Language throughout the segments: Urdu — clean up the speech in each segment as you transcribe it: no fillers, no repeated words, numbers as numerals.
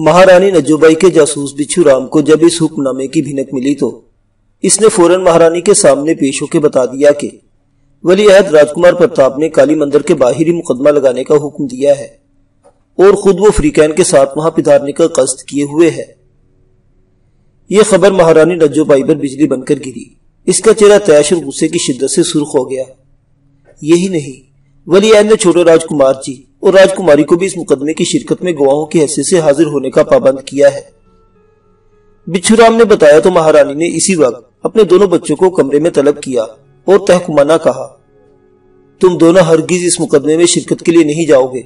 مہارانی نجوبائی کے جاسوس بچھو رام کو جب اس حکم نامے کی بھنک ملی تو اس نے فوراً مہارانی کے سامنے پیش ہو کے بتا دیا کہ ولی عہد راجکمار پرتاپ نے کالی مندر کے باہر ہی مقدمہ لگانے کا حکم دیا ہے اور خود وہ فریقین کے ساتھ وہاں پدھارنے کا قصد کیے ہوئے ہے۔ یہ خبر مہارانی نجوبائی پر بجلی بن کر گری۔ اس کا چہرہ تیش اور غصے کی شدت سے سرخ ہو گیا۔ یہی نہیں، ولی عہد نے چھوٹے راجکمار جی اور راجکماری کو بھی اس مقدمے کی شرکت میں گواہوں کی حیثیت سے حاضر ہونے کا پابند کیا ہے۔ بچھو رام نے بتایا تو مہارانی نے اسی وقت اپنے دونوں بچوں کو کمرے میں طلب کیا اور تحکمانہ کہا، تم دونوں ہرگز اس مقدمے میں شرکت کے لیے نہیں جاؤ گے۔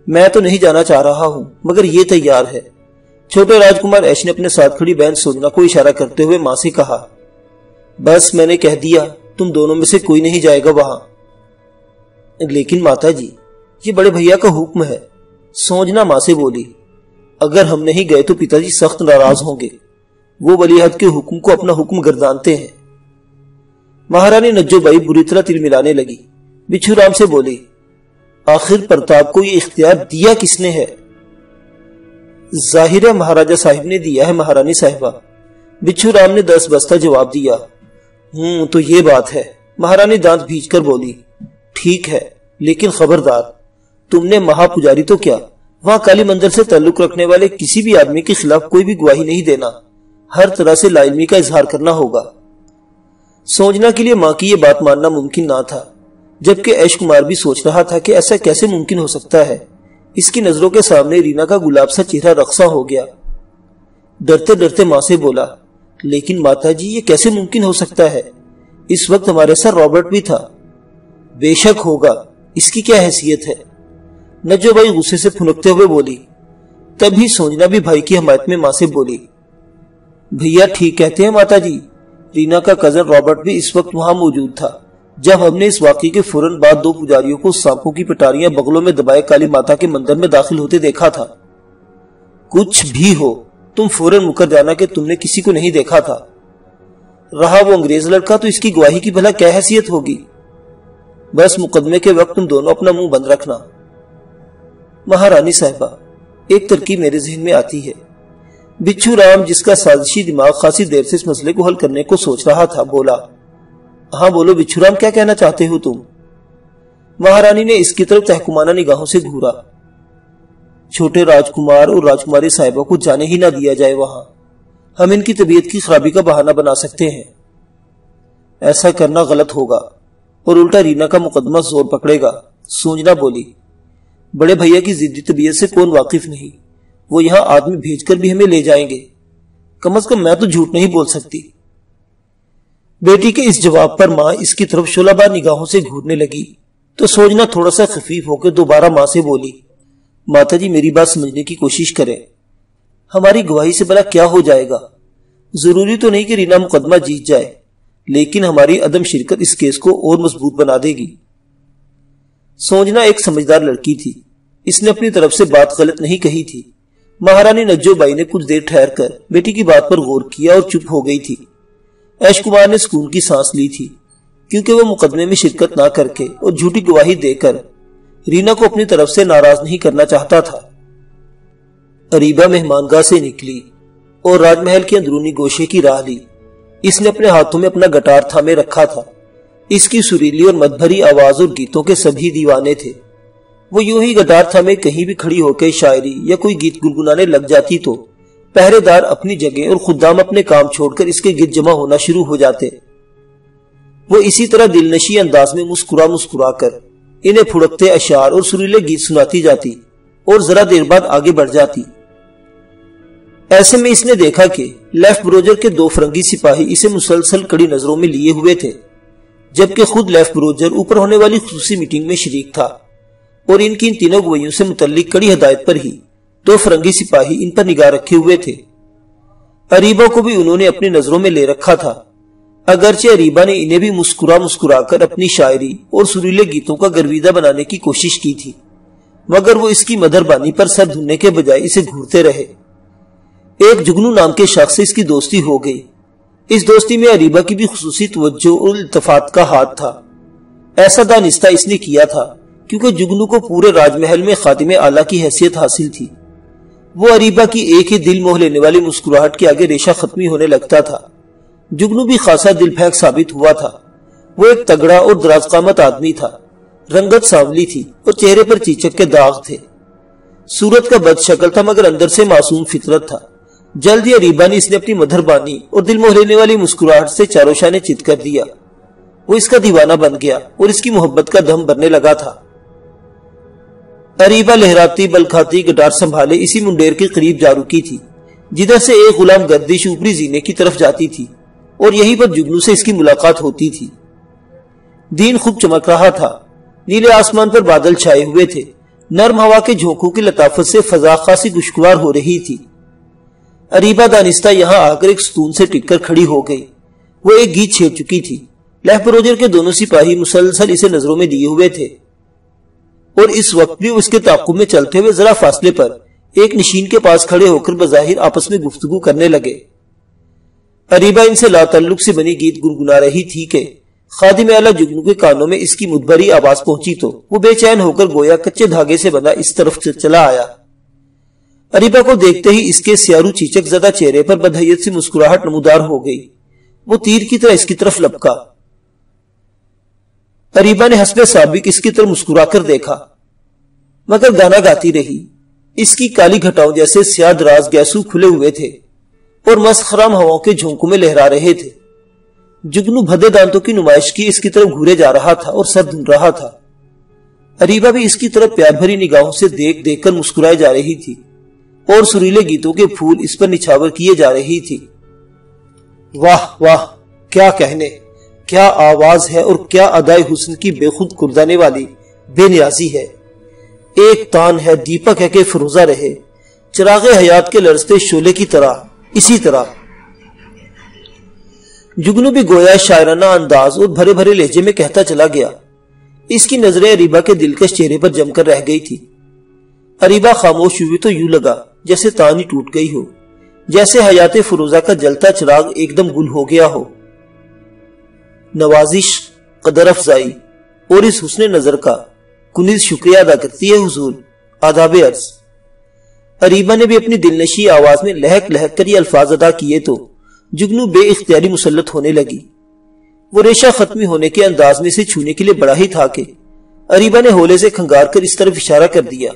میں تو نہیں جانا چاہ رہا ہوں، مگر یہ تیار ہے۔ چھوٹے راجکمار ایش نے اپنے ساتھ کھڑی بہن سوجنا کو اشارہ کرتے ہوئے ماں سے کہا، بس میں نے کہہ دیا، تم دونوں میں سے کوئی نہیں جائے گا وہاں۔ لیکن ماتا جی، یہ بڑے بھیا کا حکم ہے، سوجنا ماں سے بولی۔ اگر ہم نہیں گئے تو پتا جی سخت ناراض ہوں گے، وہ ولی عہد کے حکم کو اپنا حکم گردانتے ہیں۔ مہارانی نجوبائی بری طرح تل ملانے لگی۔ بچھو رام سے بولی، آخر پرتاپ کو یہ اختیار دیا کس نے ہے؟ ظاہر ہے مہاراجہ صاحب نے دیا ہے مہارانی صاحبہ۔ بچھو رام نے دس بستہ جواب دیا۔ تو یہ بات ہے۔ مہارانی دانت بھیج کر بولی، ٹھیک ہے، لیکن خبردار، تم نے مہا پجاری تو کیا، وہاں کالی مندر سے تعلق رکھنے والے کسی بھی آدمی کے خلاف کوئی بھی گواہی نہیں دینا، ہر طرح سے لا علمی کا اظہار کرنا ہوگا۔ سوجنا کے لیے ماں کی یہ بات ماننا ممکن نہ تھا، جبکہ ایش کمار بھی سوچ رہا تھا کہ ایسا کیسے ممکن ہو سکتا ہے۔ اس کی نظروں کے سامنے رینا کا گلاب سا چہرہ رقصہ ہو گیا۔ ڈرتے ڈرتے ماں سے بولا، لیکن ماتا جی یہ کیسے ممکن ہو سکتا ہے؟ اس وقت ہمارے ساتھ رابرٹ بھی تھا۔ بے شک ہوگا، اس کی کیا حیثیت ہے؟ نجوبائی غصے سے پھنکتے ہوئے بولی۔ تبھی سوجنا بھی بھائی کی حمایت میں ماں سے بولی، بھیا ٹھیک کہتے ہیں ماتا جی، رینا کا کزن رابرٹ بھی اس وقت وہاں موجود تھا جب ہم نے اس واقعے کے فوراً بعد دو پجاریوں کو سانپوں کی پٹاریاں بغلوں میں دبائے کالی ماتا کے مندر میں داخل ہوتے دیکھا تھا۔ کچھ بھی ہو، تم فوراً مکر جانا کہ تم نے کسی کو نہیں دیکھا تھا۔ رہا وہ انگریز لڑکا تو اس کی گواہی کی بھلا کیا حیثیت ہوگی؟ بس مقدمے کے وقت تم دونوں اپنا منہ بند رکھنا۔ مہارانی صاحبہ، ایک ترکیب میرے ذہن میں آتی ہے۔ بچھو رام، جس کا سازشی دماغ خاصی دیر سے اس مسئلے کو حل کرنے کو سوچ رہا تھا، بولا، ہاں بولو بچھو رام، کیا کہنا چاہتے ہو تم؟ مہارانی نے اس کی طرف تحکمانہ نگاہوں سے گھورا۔ چھوٹے راجکمار اور راجکماری صاحبہ کو جانے ہی نہ دیا جائے وہاں، ہم ان کی طبیعت کی خرابی کا بہانہ بنا سکتے ہیں۔ ایسا کرنا غلط ہوگا اور الٹا رینا کا مقدمہ زور پکڑے گا، سوجنا بولی۔ بڑے بھیا کی ضدی طبیعت سے کون واقف نہیں، وہ یہاں آدمی بھیج کر بھی ہمیں لے جائیں گے، کم از کم میں تو جھوٹ نہیں بول سکتی۔ بیٹی کے اس جواب پر ماں اس کی طرف شعلہ بار نگاہوں سے گھورنے لگی تو سوجنا تھوڑا سا خفیف ہو کے دوبارہ ماں سے بولی، ماتا جی میری بات سمجھنے کی کوشش کریں، ہماری گواہی سے بھلا کیا ہو جائے گا؟ ضروری تو نہیں کہ رینا مقدمہ جیت جائے، لیکن ہماری عدم شرکت اس کیس کو اور مضبوط بنا دے گی۔ سوجنا ایک سمجھدار لڑکی تھی، اس نے اپنی طرف سے بات غلط نہیں کہی تھی۔ مہارانی نجوبائی نے کچھ دیر ٹھہر کر بیٹی کی بات پر غور کیا اور چپ ہو گئی تھی۔ ایش کمار نے سکون کی سانس لی تھی، کیونکہ وہ مقدمے میں شرکت نہ کر کے اور جھوٹی گواہی دے کر رینا کو اپنی طرف سے ناراض نہیں کرنا چاہتا تھا۔ اریبہ مہمان گاہ سے نکلی اور راج محل کے اندرونی گوشے کی راہ لی۔ اس نے اپنے ہاتھوں میں اپنا گٹار تھامے رکھا تھا۔ اس کی سریلی اور مد بھری آواز اور گیتوں کے سبھی دیوانے تھے۔ وہ یوں ہی گٹار تھامے کہیں بھی کھڑی ہو کے شاعری یا کوئی گیت گنگنانے لگ جاتی تو پہرے دار اپنی جگہ اور خدام اپنے کام چھوڑ کر اس کے گرد جمع ہونا شروع ہو جاتے۔ وہ اسی طرح دلنشی انداز میں مسکرا مسکرا کر انہیں پھڑکتے اشعار اور سریلے گیت سناتی جاتی اور ذرا دیر بعد آگے بڑھ جاتی۔ ایسے میں اس نے دیکھا کہ لیفٹ بروجر کے دو فرنگی سپاہی اسے مسلسل کڑی نظروں میں لیے ہوئے تھے، جبکہ خود لیفٹ بروجر اوپر ہونے والی خصوصی میٹنگ میں شریک تھا اور ان کی ان تینوں گوئیوں سے متعلق کڑی ہدایت پر ہی دو فرنگی سپاہی ان پر نگاہ رکھے ہوئے تھے۔ اریبہ کو بھی انہوں نے اپنی نظروں میں لے رکھا تھا، اگرچہ اریبہ نے انہیں بھی مسکرا مسکرا کر اپنی شاعری اور سریلے گیتوں کا گرویدہ بنانے کی کوشش کی تھی، مگر وہ اس کی مدر بانی پر سر دھننے کے بجائے اسے گھورتے رہے۔ ایک جگنو نام کے شخص سے اس کی دوستی ہو گئی۔ اس دوستی میں اریبہ کی بھی خصوصی توجہ اور التفات کا ہاتھ تھا۔ ایسا دانستہ اس نے کیا تھا کیونکہ جگنو کو پورے راج محل میں خادم اعلیٰ کی حیثیت حاصل تھی۔ وہ اریبہ کی ایک ہی دل موہ لینے والی مسکراہٹ کے آگے ریشہ ختمی ہونے لگتا تھا۔ جگنو بھی خاصا دل پھینک ثابت ہوا تھا۔ وہ ایک تگڑا اور دراز قامت آدمی تھا، رنگت سانولی تھی اور چہرے پر چیچک کے داغ تھے۔ صورت کا بد شکل تھا مگر اندر سے معصوم فطرت تھا۔ جلد ہی اریبہ نے اس نے اپنی مدھر بانی اور دل موہ لینے والی مسکراہٹ سے چاروں شانے چت کر دیا۔ وہ اس کا دیوانہ بن گیا اور اس کی محبت کا دم بھرنے لگا تھا۔ اریبہ لہراتی بل کھاتی گٹار سنبھالے اسی منڈیر کے قریب جا رکی تھی جدھر سے ایک غلام گردش اوپری زینے کی طرف جاتی تھی اور یہیں پر جگنو سے اس کی ملاقات ہوتی تھی۔ دن خوب چمک رہا تھا، نیلے آسمان پر بادل چھائے ہوئے تھے، نرم ہوا کے جھونکوں کی لطافت سے فضا خاصی خوشگوار ہو رہی تھی۔ اریبہ دانستہ یہاں آ کر ایک ستون سے ٹک کر کھڑی ہو گئی۔ وہ ایک گیت چھیڑ چکی تھی۔ لہپروجر کے دونوں سپاہی مسلسل اسے نظروں میں لیے ہوئے تھے اور اس وقت بھی اس کے تعاقب میں چلتے ہوئے ذرا فاصلے پر ایک نشین کے پاس کھڑے ہو کر بظاہر آپس میں گفتگو کرنے لگے۔ اریبہ ان سے لا تعلق سے بنی گیت گنگنا رہی تھی کہ خادم اعلیٰ جگنو کے کانوں میں اس کی مدبری آواز پہنچی تو وہ بے چین ہو کر گویا کچے دھاگے سے بنا اس طرف چلا آیا۔ اریبہ کو دیکھتے ہی اس کے سیارو چیچک زدہ چہرے پر بدحیت سے مسکراہٹ نمودار ہو گئی۔ وہ تیر کی طرح اس کی طرف لپکا۔ اریبہ نے حسب سابق اس کی طرف مسکرا کر دیکھا مگر گانا گاتی رہی۔ اس کی کالی گھٹاؤں جیسے سیاہ دراز گیسو کھلے ہوئے تھے اور مسخرام ہواؤں کے جھونکوں میں لہرا رہے تھے۔ جگنو بھدے دانتوں کی نمائش کی اس کی طرف گھورے جا رہا تھا اور سر دھن رہا تھا۔ اریبہ بھی اس کی طرف پیار بھری نگاہوں سے دیکھ دیکھ کر مسکرائے جا رہی تھی اور سریلے گیتوں کے پھول اس پر نچھاور کیے جا رہی تھی۔ واہ واہ، کیا کہنے، کیا آواز ہے اور کیا ادائے حسن کی بے خود کردانے والی بے نیازی ہے۔ ایک تان ہے، دیپک ہے کہ فروزہ رہے، چراغ حیات کے لرزتے شعلے کی طرح، اسی طرح۔ جگنو بھی گویا شاعرانہ انداز اور بھرے بھرے لہجے میں کہتا چلا گیا۔ اس کی نظریں اریبہ کے دلکش چہرے پر جم کر رہ گئی تھی۔ اریبہ خاموش ہوئی تو یوں لگا جیسے تان ہی ٹوٹ گئی ہو، جیسے حیات فروزہ کا جلتا چراغ ایک دم گل ہو گیا ہو۔ نوازش، قدر افزائی اور اس حسن نظر کا کنیز شکریہ ادا کرتی ہے حضور، آداب عرض۔ اریبہ نے بھی اپنی دلنشی آواز میں لہک لہک کر یہ الفاظ ادا کیے تو جگنو بے اختیاری مسلط ہونے لگی۔ وہ ریشہ ختمی ہونے کے انداز میں سے چھونے کے لیے بڑا ہی تھا کہ اریبہ نے ہولے سے کھنگار کر اس طرف اشارہ کر دیا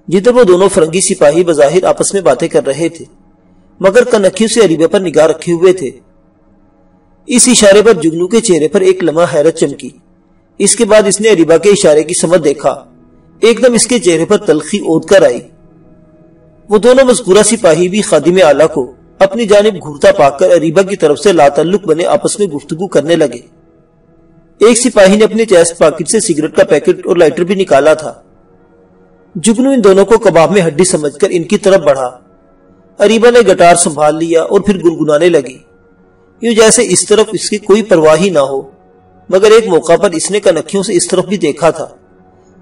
جدھر وہ دونوں فرنگی سپاہی بظاہر آپس میں باتیں کر رہے تھے مگر کنکھیوں سے اریبہ پر نگاہ رکھے ہوئے تھے۔ اس اشارے پر جگنو کے چہرے پر ایک لمحہ حیرت چمکی۔ اس کے بعد اس نے اریبہ کے اشارے کی سمت دیکھا۔ ایک دم اس کے چہرے پر تلخی اود کر آئی۔ وہ دونوں مذکورہ سپاہی بھی خادم اعلیٰ کو اپنی جانب گھورتا پا کر اریبہ کی طرف سے لا تعلق بنے آپس میں گفتگو کرنے لگے۔ ایک سپاہی نے اپنے چیسٹ پاکٹ سے سگریٹ کا پیکٹ اور لائٹر بھی نکالا تھا۔ جگنو ان دونوں کو کباب میں ہڈی سمجھ کر ان کی طرف بڑھا۔ اریبہ نے گٹار سنبھال لیا اور پھر گنگنانے لگی، یوں جیسے اس طرف اس کی کوئی پرواہ ہی نہ ہو، مگر ایک موقع پر اس نے کنکھیوں سے اس طرف بھی دیکھا تھا۔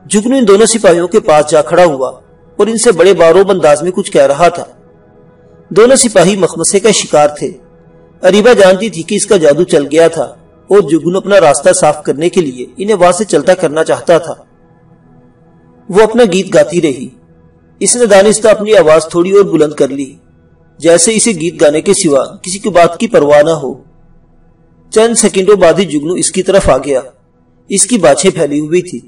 جگنو ان دونوں سپاہیوں کے پاس جا کھڑا ہوا اور ان سے بڑے باروب انداز میں کچھ کہہ رہا تھا۔ دونوں سپاہی مخمسے کا شکار تھے۔ اریبہ جانتی تھی کہ اس کا جادو چل گیا تھا اور جگنو اپنا راستہ صاف کرنے کے لیے انہیں وہاں سے چلتا کرنا چاہتا تھا۔ وہ اپنا گیت گاتی رہی۔ اس نے دانستہ اپنی آواز تھوڑی اور بلند کر لی، جیسے اسے گیت گانے کے سوا کسی کی بات کی پرواہ نہ ہو۔ چند سیکنڈوں بعد ہی جگنو اس کی طرف آ گیا۔ اس کی باچھیں پھیلی ہوئی تھی۔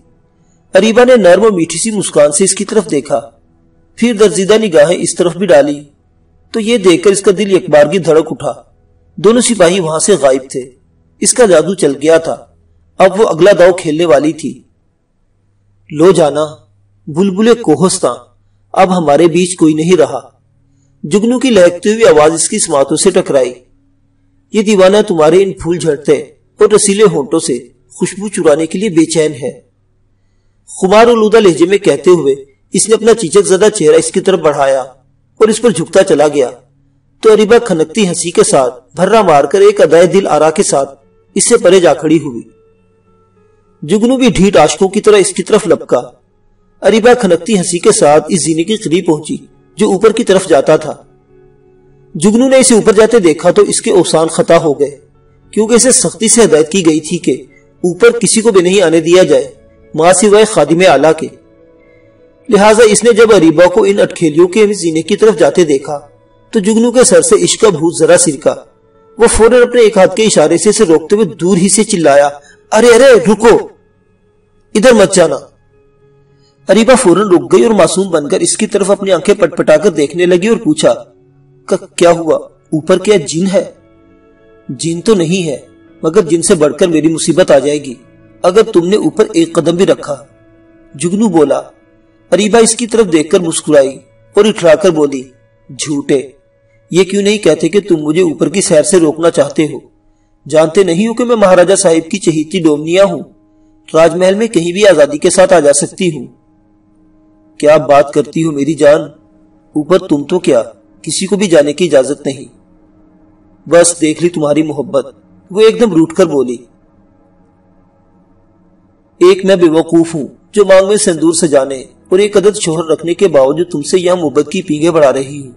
اریبہ نے نرم و میٹھی سی مسکان سے اس کی طرف دیکھا، پھر درزیدہ نگاہیں اس طرف بھی ڈالی تو یہ دیکھ کر اس کا دل ایک بارگی دھڑک اٹھا۔ دونوں سپاہی وہاں سے غائب تھے۔ اس کا جادو چل گیا تھا۔ اب وہ اگلا داؤ کھیلنے والی تھی۔ لو جانا بلبلے کوہستاں، اب ہمارے بیچ کوئی نہیں رہا۔ جگنو کی لہکتی ہوئی آواز اس کی سماعتوں سے ٹکرائی۔ یہ دیوانہ تمہارے ان پھول جھڑتے اور رسیلے ہونٹوں سے خوشبو چرانے کے لیے بے چین ہے۔ خمار آلودہ لہجے میں کہتے ہوئے اس نے اپنا چیچک زدہ چہرہ اس کی طرف بڑھایا اور اس پر جھکتا چلا گیا تو اریبہ کھنکتی ہنسی کے ساتھ بھرا مار کر ایک ادائے دل آرا کے ساتھ اس سے پرے جا کھڑی ہوئی۔ جگنو بھی ڈھیٹ عاشقوں کی طرح اس کی طرف لپکا۔ اریبہ کھنکتی ہنسی کے ساتھ اس زینے کے قریب پہنچی جو اوپر کی طرف جاتا تھا۔ جگنو نے اسے اوپر جاتے دیکھا تو اس کے اوسان خطا ہو گئے، کیونکہ اسے سختی سے ہدایت کی گئی تھی کہ اوپر کسی کو بھی نہیں آنے دیا جائے ماں سوائے خادم اعلیٰ کے۔ لہٰذا اس نے جب اریبہ کو ان اٹکھیلیوں کے زینے کی طرف جاتے دیکھا تو جگنو کے سر سے عشق کا بھوت ذرا سرکا۔ وہ فوراً اپنے ایک ہاتھ کے اشارے سے اسے روکتے ہوئے دور ہی سے چلایا، ارے ارے رکو، ادھر مت جانا۔ اریبہ فوراً رک گئی اور معصوم بن کر اس کی طرف اپنی آنکھیں پٹ پٹا کر دیکھنے لگی اور پوچھا، کیا ہوا؟ اوپر کیا جن ہے؟ جن تو نہیں ہے، مگر جن سے بڑھ کر میری مصیبت آ جائے گی اگر تم نے اوپر ایک قدم بھی رکھا، جگنو بولا۔ اریبہ اس کی طرف دیکھ کر مسکرائی اور اٹھرا کر بولی، جھوٹے، یہ کیوں نہیں کہتے کہ تم مجھے اوپر کی سیر سے روکنا چاہتے ہو؟ جانتے نہیں ہو کہ میں مہاراجہ صاحب کی چہیتی ڈومنیا ہوں، راج محل میں کہیں بھی آزادی کے ساتھ آ جا سکتی ہوں۔ کیا بات کرتی ہو میری جان، اوپر تم تو کیا کسی کو بھی جانے کی اجازت نہیں۔ بس دیکھ لی تمہاری محبت، وہ ایک دم روٹ کر بولی۔ ایک میں بے وقوف ہوں جو مانگ میں سندور سجانے اور ایک عدد شوہر رکھنے کے باوجود تم سے یہاں محبت کی پیگیں بڑھا رہی ہوں۔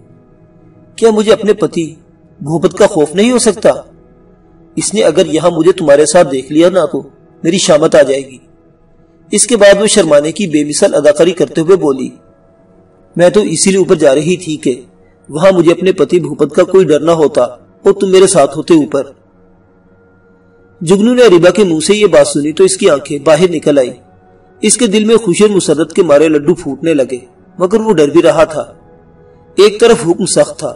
کیا مجھے اپنے پتی بھوپت کا خوف نہیں ہو سکتا؟ اس نے اگر یہاں مجھے تمہارے ساتھ دیکھ لیا نہ تو میری شامت آ جائے گی۔ اس کے بعد وہ شرمانے کی بے مثال اداکاری کرتے ہوئے بولی، میں تو اسی لیے اوپر جا رہی تھی کہ وہاں مجھے اپنے پتی بھوپت کا کوئی ڈر نہ ہوتا اور تم میرے ساتھ ہوتے اوپر۔ جگنو نے اریبہ کے منہ سے یہ بات سنی تو اس کی آنکھیں باہر نکل آئی۔ اس کے دل میں خوشی اور مسرت کے مارے لڈو پھوٹنے لگے، مگر وہ ڈر بھی رہا تھا۔ ایک طرف حکم سخت تھا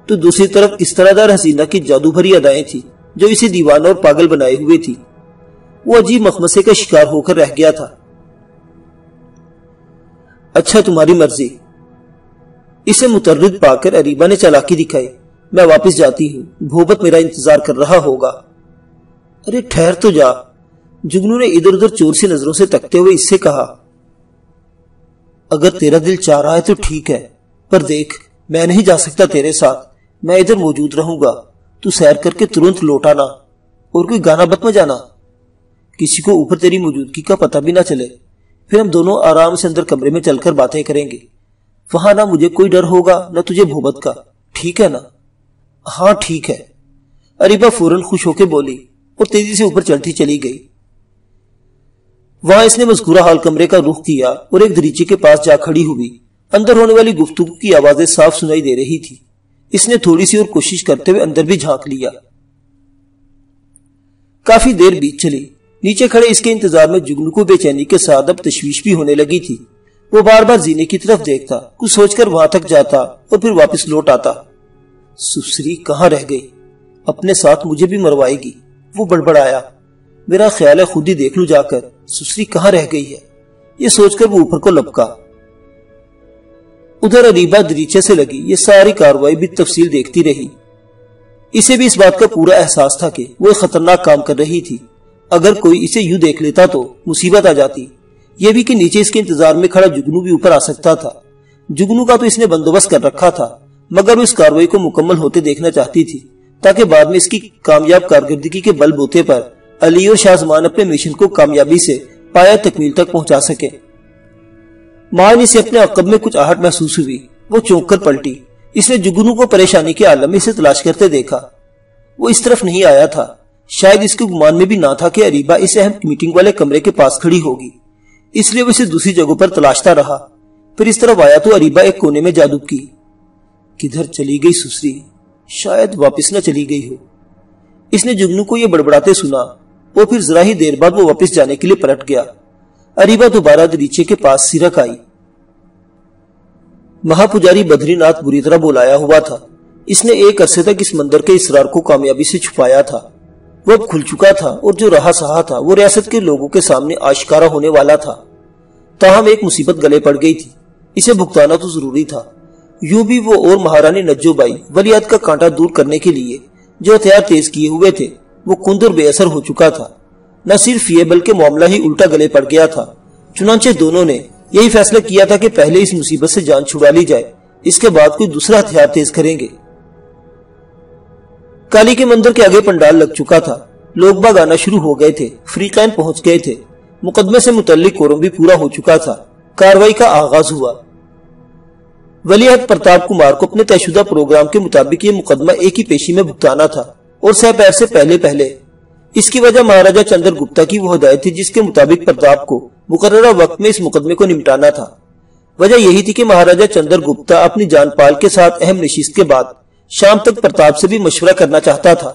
تو دوسری طرف اس طرح دار حسینہ کی جادو بھری ادائیں تھی جو اسے دیوانہ اور پاگل بنائے ہوئے تھی۔ وہ عجیب مخمسے کا شکار ہو کر رہ گیا تھا۔ اچھا تمہاری مرضی، اسے متردد پا کر اریبہ نے چالاکی دکھائی، میں واپس جاتی ہوں، بھوپت میرا انتظار کر رہا ہوگا۔ ارے ٹھہر تو جا، جگنو نے ادھر ادھر چور سی نظروں سے تکتے ہوئے اس سے کہا، اگر تیرا دل چاہ رہا ہے تو ٹھیک ہے، پر دیکھ میں نہیں جا سکتا تیرے ساتھ، میں ادھر موجود رہوں گا، تو سیر کر کے ترنت لوٹانا اور کوئی گانا بت میں جانا، کسی کو اوپر تیری موجودگی کا پتہ بھی نہ چلے، پھر ہم دونوں آرام سے اندر کمرے میں چل کر باتیں کریں گے، وہاں نہ مجھے کوئی ڈر ہوگا نہ تجھے بھوپت کا، ٹھیک ہے نا؟ ہاں ٹھیک ہے، اریبہ فوراً خوش ہو کے بولی اور تیزی سے اوپر چلتی چلی گئی۔ وہاں اس نے مذکورہ حال کمرے کا رخ کیا اور ایک دریچے کے پاس جا کھڑی ہوئی۔ اندر ہونے والی گفتگو کی آوازیں صاف سنائی دے رہی تھی۔ اس نے تھوڑی سی اور کوشش کرتے ہوئے اندر بھی جھانک لیا۔ کافی دیر بیت چلی۔ نیچے کھڑے اس کے انتظار میں جگنو کو بے چینی کے ساتھ اب تشویش بھی ہونے لگی تھی۔ وہ بار بار زینے کی طرف دیکھتا، کچھ سوچ کر وہاں تک جاتا اور پھر واپس لوٹ آتا۔ سسری کہاں رہ گئی؟ اپنے ساتھ مجھے بھی مروائے گی، وہ بڑبڑایا۔ میرا خیال ہے خود ہی دیکھ لوں جا کر، سسری کہاں رہ گئی ہے، یہ سوچ کر وہ اوپر کو لپکا۔ ادھر اریبہ دریچے سے لگی یہ ساری کاروائی بھی تفصیل دیکھتی رہی۔ اسے بھی اس بات کا پورا احساس تھا کہ وہ ایک خطرناک کام کر رہی تھی۔ اگر کوئی اسے یوں دیکھ لیتا تو مصیبت آ جاتی۔ یہ بھی کہ نیچے اس کے انتظار میں کھڑا جگنو بھی اوپر آ سکتا تھا۔ جگنو کا تو اس نے بندوبست کر رکھا تھا، مگر وہ اس کاروائی کو مکمل ہوتے دیکھنا چاہتی تھی تاکہ بعد میں اس کی کامیاب کارکردگی کے بل بوتے پر علی اور شاہ زمان اپنے مشن کو کامیابی سے پایا تکمیل تک پہنچا سکے۔ مان اسے اپنے عقب میں کچھ آہٹ محسوس ہوئی۔ وہ چونک کر پلٹی۔ اس نے جگنو کو پریشانی کے عالم میں اسے تلاش کرتے دیکھا۔ وہ اس طرف نہیں آیا تھا۔ شاید اس کے گمان میں بھی نہ تھا کہ اریبہ اس اہم میٹنگ والے کمرے کے پاس کھڑی ہوگی، اس لیے وہ اسے دوسری جگہوں پر تلاشتا رہا۔ پھر اس طرف آیا تو اریبہ ایک کونے میں جادو کی۔ کدھر چلی گئی سسری؟ شاید واپس نہ چلی گئی ہو۔ اس نے جگنو کو یہ بڑبڑاتے سنا اور پھر ذرا ہی دیر بعد وہ واپس جانے کے لیے پلٹ گیا۔ اریبہ دوبارہ دریچے کے پاس سرک آئی۔ مہا پجاری بدری ناتھ بری طرح بولایا ہوا تھا۔ اس نے ایک عرصے تک اس مندر کے اسرار کو کامیابی سے چھپایا تھا۔ وہ اب کھل چکا تھا اور جو رہا سہا تھا وہ ریاست کے لوگوں کے سامنے آشکارا ہونے والا تھا۔ تاہم ایک مصیبت گلے پڑ گئی تھی، اسے بھگتانا تو ضروری تھا۔ یوں بھی وہ اور مہارانی نجو بائی ولیعہد کا کانٹا دور کرنے کے لیے جو ہتھیار تیز کیے ہوئے تھے وہ کند اور بے اثر ہو چکا تھا۔ نہ صرف یہ بلکہ معاملہ ہی الٹا گلے پڑ گیا تھا۔ چنانچہ دونوں نے یہی فیصلہ کیا تھا کہ پہلے اس مصیبت سے جان چھڑا لی جائے، اس کے بعد کوئی دوسرا ہتھیار تیز کریں گے۔ کالی کے مندر کے آگے پنڈال لگ چکا تھا، لوگ باگ آنا شروع ہو گئے تھے، فریقین پہنچ گئے تھے، مقدمے سے متعلق کورم بھی پورا ہو چکا تھا۔ کاروائی کا آغاز ہوا۔ ولیعہد پرتاپ کمار کو اپنے طے شدہ پروگرام کے مطابق یہ مقدمہ ایک ہی پیشی میں بھگتانا تھا اور سہ پیر سے پہلے۔ اس کی وجہ مہاراجہ چندر گپتا کی وہ ہدایت تھی جس کے مطابق پرتاپ کو مقررہ وقت میں اس مقدمے کو نمٹانا تھا۔ وجہ یہی تھی کہ مہاراجہ چندر گپتا اپنی جان پال کے ساتھ اہم نشست کے بعد شام تک پرتاپ سے بھی مشورہ کرنا چاہتا تھا۔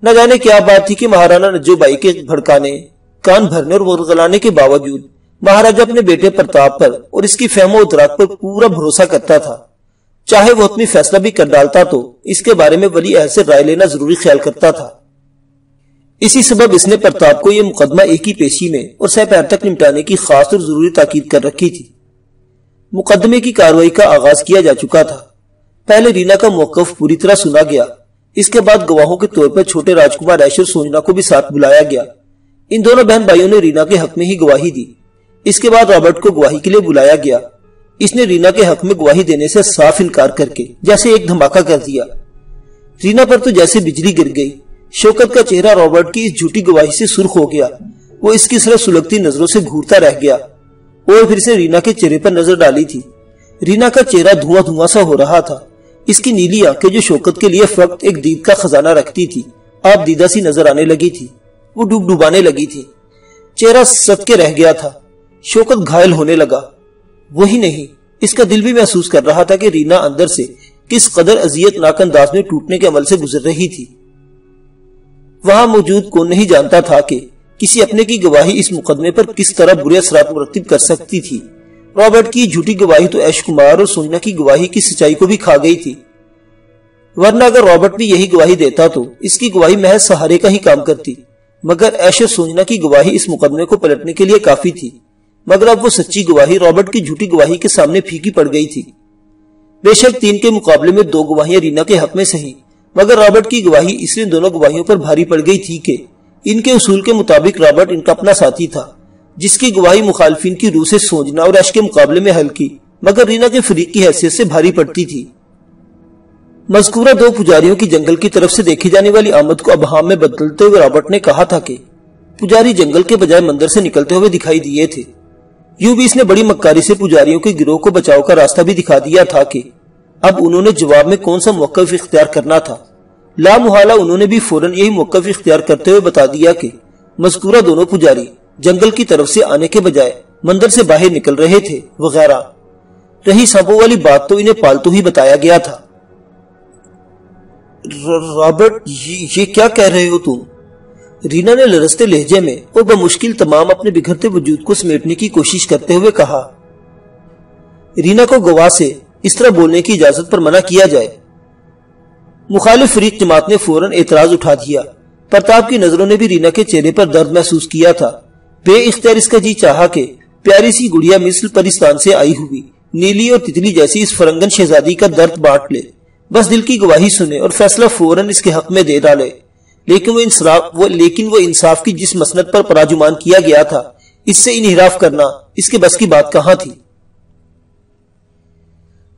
نہ جانے کیا بات تھی کہ مہارانا نجو بائی کے بھڑکانے، کان بھرنے اور ورغلانے کے باوجود مہاراجہ اپنے بیٹے پرتاپ پر اور اس کی فہم و ادراک پر پورا بھروسہ کرتا تھا۔ چاہے وہ اپنی فیصلہ بھی کر ڈالتا تو اس کے بارے میں ولی عہد سے رائے لینا ضروری خیال کرتا تھا۔ اسی سبب اس نے پرتاپ کو یہ مقدمہ ایک ہی پیشی میں اور سہ پیر تک نمٹانے کی خاص اور ضروری تاکید کر رکھی تھی۔ مقدمے کی کارروائی کا آغاز کیا جا چکا تھا۔ پہلے رینا کا موقف پوری طرح سنا گیا، اس کے بعد گواہوں کے طور پر چھوٹے راجکمار ایش اور سوجنا کو بھی ساتھ بلایا گیا۔ ان دونوں بہن بھائیوں نے رینا کے حق میں ہی گواہی دی۔ اس کے بعد رابرٹ کو گواہی کے لیے بلایا گیا۔ اس نے رینا کے حق میں گواہی دینے سے صاف انکار کر کے جیسے ایک دھماکہ کر دیا۔ رینا پر تو جیسے بجلی گر گئی۔ شوکت کا چہرہ رابرٹ کی اس جھوٹی گواہی سے سرخ ہو گیا۔ وہ اس کی طرف سلگتی نظروں سے گھورتا رہ گیا اور پھر سے رینا کے چہرے پر نظر ڈالی تھی۔ رینا کا چہرہ دھواں دھواں سا ہو رہا تھا۔ اس کی نیلی آنکھیں جو شوکت کے لیے فقط ایک دید کا خزانہ رکھتی تھی، آپ دیدہ سی نظر آنے لگی تھی۔ وہ ڈوبانے لگی تھی۔ چہرہ سد کے رہ گیا تھا۔ شوکت گھائل ہونے لگا۔ وہی نہیں، اس کا دل بھی محسوس کر رہا تھا کہ رینا اندر سے کس قدر اذیت ناک انداز میں ٹوٹنے کے عمل سے گزر رہی تھی۔ وہاں موجود کون نہیں جانتا تھا کہ کسی اپنے کی گواہی اس مقدمے پر کس طرح برے اثرات مرتب کر سکتی تھی۔ رابرٹ کی جھوٹی گواہی تو ایش کمار اور سوجنا کی گواہی کی سچائی کو بھی کھا گئی تھی، ورنہ اگر رابرٹ بھی یہی گواہی دیتا تو اس کی گواہی محض سہارے کا ہی کام کرتی، مگر ایش اور سوجنا کی گواہی اس مقدمے کو پلٹنے کے لیے کافی تھی۔ مگر اب وہ سچی گواہی رابرٹ کی جھوٹی گواہی کے سامنے پھیکی پڑ گئی تھی۔ بے شک 3 کے مقابلے میں 2 گواہیاں رینا کے حق میں صحیح، مگر رابرٹ کی گواہی اس لیے دونوں گواہیوں پر بھاری پڑ گئی تھی کہ ان کے اصول کے مطابق رابرٹ ان کا اپنا ساتھی تھا، جس کی گواہی مخالفین کی روح سے سوجنا اور ایش کے مقابلے میں ہلکی مگر رینا کے فریق کی حیثیت سے بھاری پڑتی تھی۔ مذکورہ 2 پجاریوں کی جنگل کی طرف سے دیکھی جانے والی آمد کو ابہام میں بدلتے ہوئے رابرٹ نے کہا تھا کہ پجاری جنگل کے بجائے مندر سے نکلتے ہوئے دکھائی دیے تھے۔ یوں بھی اس نے بڑی مکاری سے پجاریوں کے گروہ کو بچاؤ کا راستہ بھی دکھا دیا تھا کہ اب انہوں نے جواب میں کون سا موقف اختیار کرنا تھا۔ لا محالہ انہوں نے بھی فوراً یہی موقف اختیار کرتے ہوئے بتا دیا کہ مذکورہ دونوں پجاری جنگل کی طرف سے آنے کے بجائے مندر سے باہر نکل رہے تھے وغیرہ۔ رہی سانپوں والی بات تو انہیں پالتو ہی بتایا گیا تھا۔ رابرٹ یہ کیا کہہ رہے ہو تم؟ رینا نے لرزتے لہجے میں اور بمشکل تمام اپنے بگھرتے وجود کو سمیٹنے کی کوشش کرتے ہوئے کہا۔ رینا کو گواہ سے اس طرح بولنے کی اجازت پر منع کیا جائے۔ مخالف فریق جماعت نے فوراً اعتراض اٹھا دیا۔ پرتاپ کی نظروں نے بھی رینا کے چہرے پر درد محسوس کیا تھا۔ بے اختیار اس کا جی چاہا کہ پیاری سی گڑیا مثل پرستان سے آئی ہوئی نیلی اور تتلی جیسی اس فرنگن شہزادی کا درد بانٹ لے، بس دل کی گواہی سنے اور فیصلہ فوراً اس کے حق میں دے ڈالے۔ لیکن وہ انصاف کی جس مسند پر پراجمان کیا گیا تھا، اس سے انحراف کرنا اس کے بس کی بات کہاں تھی۔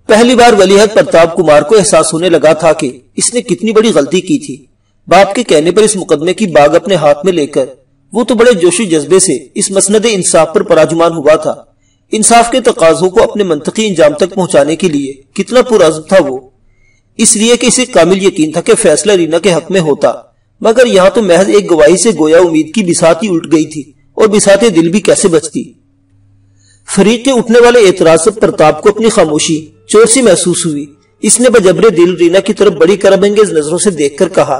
پہلی بار ولی عہد پرتاپ کمار کو احساس ہونے لگا تھا کہ اس نے کتنی بڑی غلطی کی تھی۔ باپ کے کہنے پر اس مقدمے کی باغ اپنے ہاتھ میں لے کر وہ تو بڑے جوش و جذبے سے اس مسند انصاف پر پراجمان ہوا تھا۔ انصاف کے تقاضوں کو اپنے منطقی انجام تک پہنچانے کے لیے کتنا پرعزم تھا وہ، اس لیے کہ اسے کامل یقین تھا کہ فیصلہ رینا کے حق میں ہوتا، مگر یہاں تو محض ایک گواہی سے گویا امید کی بساط ہی الٹ گئی تھی، اور بساط دل بھی کیسے بچتی۔ فریق کے اٹھنے والے اعتراض سے پرتاپ کو اپنی خاموشی چور سی محسوس ہوئی۔ اس نے بجبر دل رینا کی طرف بڑی کرب انگیز نظروں سے دیکھ کر کہا،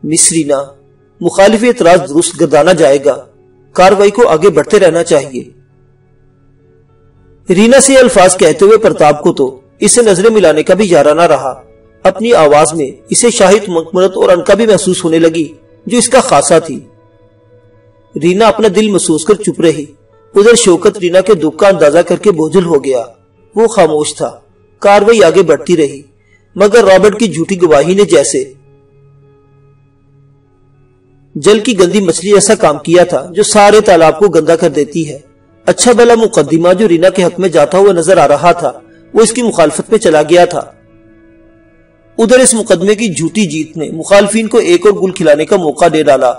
مس رینا، مخالف اعتراض درست گردانا جائے گا، کاروائی کو آگے بڑھتے رہنا چاہیے۔ رینا سے الفاظ کہتے ہوئے پرتاپ کو تو اسے نظریں ملانے کا بھی یارانہ رہا۔ اپنی آواز میں اسے شاہد مکمرت اور انکا بھی محسوس ہونے لگی جو اس کا خاصہ تھی۔ رینا اپنا دل محسوس کر چپ رہی۔ ادھر شوکت رینا کے دکھ کا اندازہ کر کے بوجھل ہو گیا۔ وہ خاموش تھا۔ کاروائی آگے بڑھتی رہی، مگر رابرٹ کی جھوٹی گواہی نے جیسے جل کی گندی مچھلی ایسا کام کیا تھا جو سارے تالاب کو گندا کر دیتی ہے۔ اچھا بھلا مقدمہ جو رینا کے حق میں جاتا ہوا نظر آ رہا تھا، وہ اس کی مخالفت میں چلا گیا تھا۔ ادھر اس مقدمے کی جھوٹی جیت نے مخالفین کو ایک اور گل کھلانے کا موقع دے ڈالا۔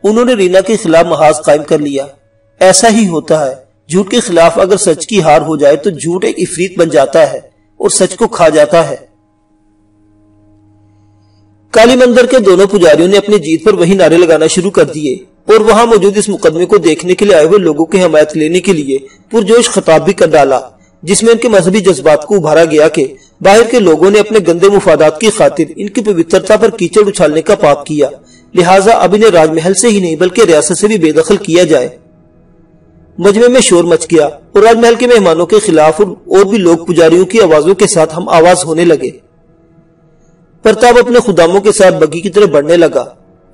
انہوں نے رینا کے خلاف محاذ قائم کر لیا۔ ایسا ہی ہوتا ہے، جھوٹ کے خلاف اگر سچ کی ہار ہو جائے تو جھوٹ ایک عفریت بن جاتا ہے اور سچ کو کھا جاتا ہے۔ کالی مندر کے دونوں پجاریوں نے اپنی جیت پر وہی نعرے لگانا شروع کر دیے اور وہاں موجود اس مقدمے کو دیکھنے کے لیے آئے ہوئے لوگوں کی حمایت لینے کے لیے پرجوش خطاب بھی کر ڈالا۔ جس میں ان کے مذہبی جذبات کو ابھارا گیا کہ باہر کے لوگوں نے اپنے گندے مفادات کی خاطر ان کی پوترتا پر کیچڑ اچھالنے کا پاپ کیا، لہٰذا اب انہیں راج محل سے ہی نہیں بلکہ ریاست سے بھی بے دخل کیا جائے۔ مجمع میں شور مچ گیا اور راج محل کے مہمانوں کے خلاف اور بھی لوگ پجاریوں کی آوازوں کے ساتھ ہم آواز ہونے لگے۔ پرتاپ اپنے خداموں کے ساتھ بگی کی طرف بڑھنے لگا۔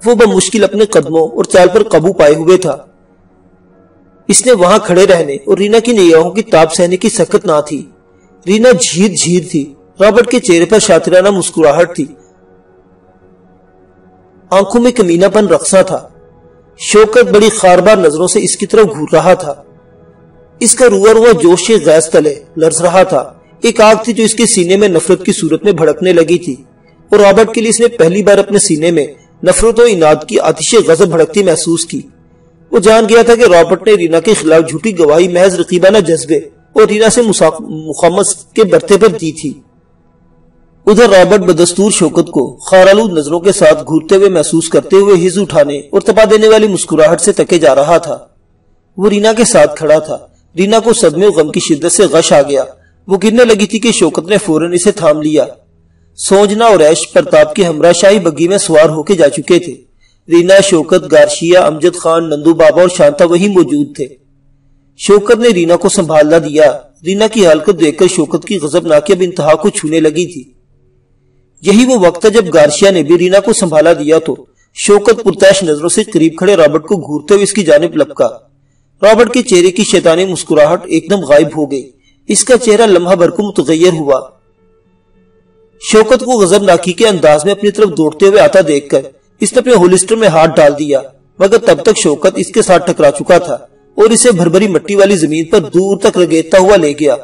وہ بمشکل اپنے قدموں اور چال پر قابو پائے ہوئے تھا۔ اس نے وہاں کھڑے رہنے اور رینا کی نگاہوں کی تاب سہنے کی سکت نہ تھی۔ رینا جھیر تھی۔ رابرٹ کے چہرے پر شاطرانہ مسکراہٹ تھی، آنکھوں میں کمینہ پن رقصہ تھا۔ شوکت بڑی خاربار نظروں سے اس کی طرف گھور رہا تھا۔ اس کا روا روا جوش غیظ تلے لرز رہا تھا۔ ایک آگ تھی جو اس کے سینے میں نفرت کی صورت میں بھڑکنے لگی تھی، اور رابرٹ کے لیے اس نے پہلی بار اپنے سینے میں نفرت و عناد کی آتش غضب بھڑکتی محسوس کی۔ وہ جان گیا تھا کہ رابرٹ نے رینا کے خلاف جھوٹی گواہی محض رقیبانہ جذبے اور رینا سے مخامس کے برتے پر دی تھی۔ ادھر رابرٹ بدستور شوکت کو خارالود نظروں کے ساتھ گھورتے ہوئے محسوس کرتے ہوئے ہز اٹھانے اور تپا دینے والی مسکراہٹ سے تکے جا رہا تھا۔ وہ رینا کے ساتھ کھڑا تھا۔ رینا کو صدمے و غم کی شدت سے غش آ گیا۔ وہ گرنے لگی تھی کہ شوکت نے فوراً اسے تھام لیا۔ سوجنا اور ایش پرتاپ کی ہمراہ شاہی بگی میں سوار ہو کے جا چکے تھے۔ رینا، شوکت، گارشیا، امجد خان، نندو بابا اور شانتا وہی موجود تھے۔ شوکت نے رینا کو سنبھالنا دیا۔ رینا کی حالت دیکھ کر شوکت کی غضبناکی اب انتہا کو چھونے لگی تھی۔ یہی وہ وقت تھا جب گارشیا نے بھی رینا کو سنبھالا دیا تو شوکت پرتعش نظروں سے قریب کھڑے رابرٹ کو گھورتے ہوئے اس کی جانب لپکا۔ رابرٹ کے چہرے کی شیطانی مسکراہٹ ایک دم غائب ہو گئی۔ اس کا چہرہ لمحہ بھر کو متغیر ہوا۔ شوکت کو غضبناکی کے انداز میں اپنی طرف دوڑتے ہوئے آتا دیکھ کر اس نے اپنے ہولسٹر میں ہاتھ ڈال دیا، مگر تب تک شوکت اس کے ساتھ ٹکرا چکا تھا اور اسے بھربھری مٹی والی زمین پر دور تک رگیدتا ہوا لے گیا۔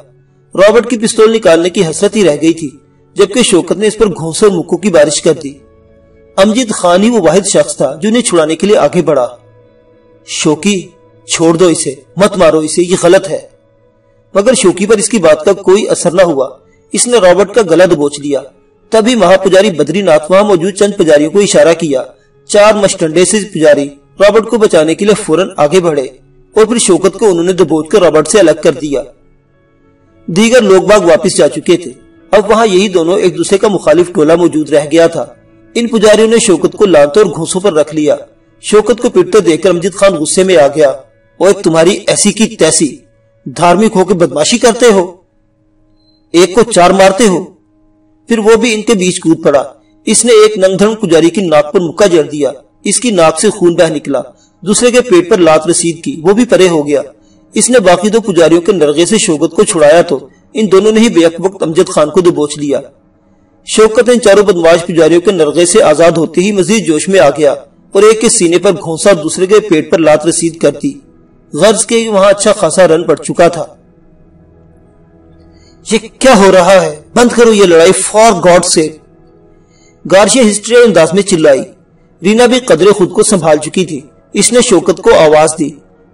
رابرٹ کی پستول نکالنے کی حسرت ہی رہ گئی تھی، جبکہ شوکت نے اس پر گھونسے اور مکوں کی بارش کر دی۔ امجد خان ہی وہ واحد شخص تھا جو انہیں چھڑانے کے لیے آگے بڑھا۔ شوکی، چھوڑ دو اسے، مت مارو اسے، یہ غلط ہے۔ مگر شوکی پر اس کی بات کا کوئی اثر نہ ہوا۔ اس نے رابرٹ کا گلا دبوچ لیا۔ تبھی مہا پجاری بدری ناتھ وہاں موجود چند پجاریوں کو اشارہ کیا۔ 4 مشٹنڈے سے پجاری رابرٹ کو بچانے کے لیے فوراً آگے بڑھے اور پھر شوکت کو انہوں نے دبوچ کر رابرٹ سے الگ کر دیا۔ دیگر لوگ باغ واپس جا چکے تھے۔ اب وہاں یہی دونوں ایک دوسرے کا مخالف ٹولہ موجود رہ گیا تھا۔ ان پجاریوں نے شوکت کو لانتوں اور گھونسوں پر رکھ لیا۔ شوکت کو پٹتے دیکھ کر امجد خان غصے میں آ گیا۔ اوے تمہاری ایسی کی تیسی، دھارمک ہو کے بدماشی کرتے ہو، ایک کو 4 مارتے ہو۔ پھر وہ بھی ان کے بیچ کود پڑا۔ اس نے ایک ننگ دھڑنگ پجاری کی ناک پر مکہ جڑ دیا۔ اس کی ناک سے خون بہ نکلا۔ دوسرے کے پیٹ پر لات رسید کی، وہ بھی پرے ہو گیا۔ اس نے باقی 2 پجاریوں کے نرغے سے شوکت کو چھڑایا تو ان دونوں نے ہی بے وقت امجد خان کو دبوچ لیا۔ شوکت ان 4 بدماش پجاریوں کے نرغے سے آزاد ہوتے ہی مزید جوش میں آ گیا اور ایک کے سینے پر گھونسا اور دوسرے کے پیٹ پر لات رسید کر دی۔ غرض کے وہاں اچھا خاصا رن پڑ چکا تھا۔ یہ کیا ہو رہا ہے؟ بند کرو یہ لڑائی، فار گاڈ سے! گارشیا ہسٹری انداز میں چلائی۔ رینا بھی قدرے خود کو سنبھال چکی تھی۔ اس نے شوکت کو آواز دی۔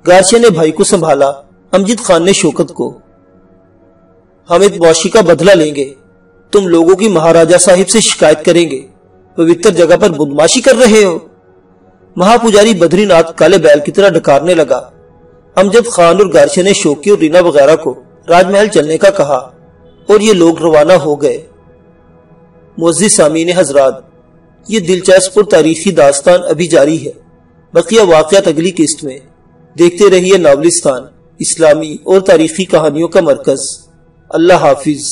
گارشیا نے بھائی کو سنبھالا۔ امجد خان نے شوکت کو۔ ہم ادواشی کا بدلہ لیں گے۔ تم لوگوں کی مہاراجہ صاحب سے شکایت کریں گے، پوتر جگہ پر بدماشی کر رہے ہو۔ مہا پجاری بدری ناتھ کالے بیل کی طرح ڈکارنے لگا۔ امجد خان اور گارشیا نے شوکی اور رینا وغیرہ کو راج محل چلنے کا کہا اور یہ لوگ روانہ ہو گئے۔ معزز سامعین حضرات، یہ دلچسپ اور تاریخی داستان ابھی جاری ہے۔ بقیہ واقعات اگلی قسط میں۔ دیکھتے رہیے ناولستان، اسلامی اور تاریخی کہانیوں کا مرکز۔ اللہ حافظ۔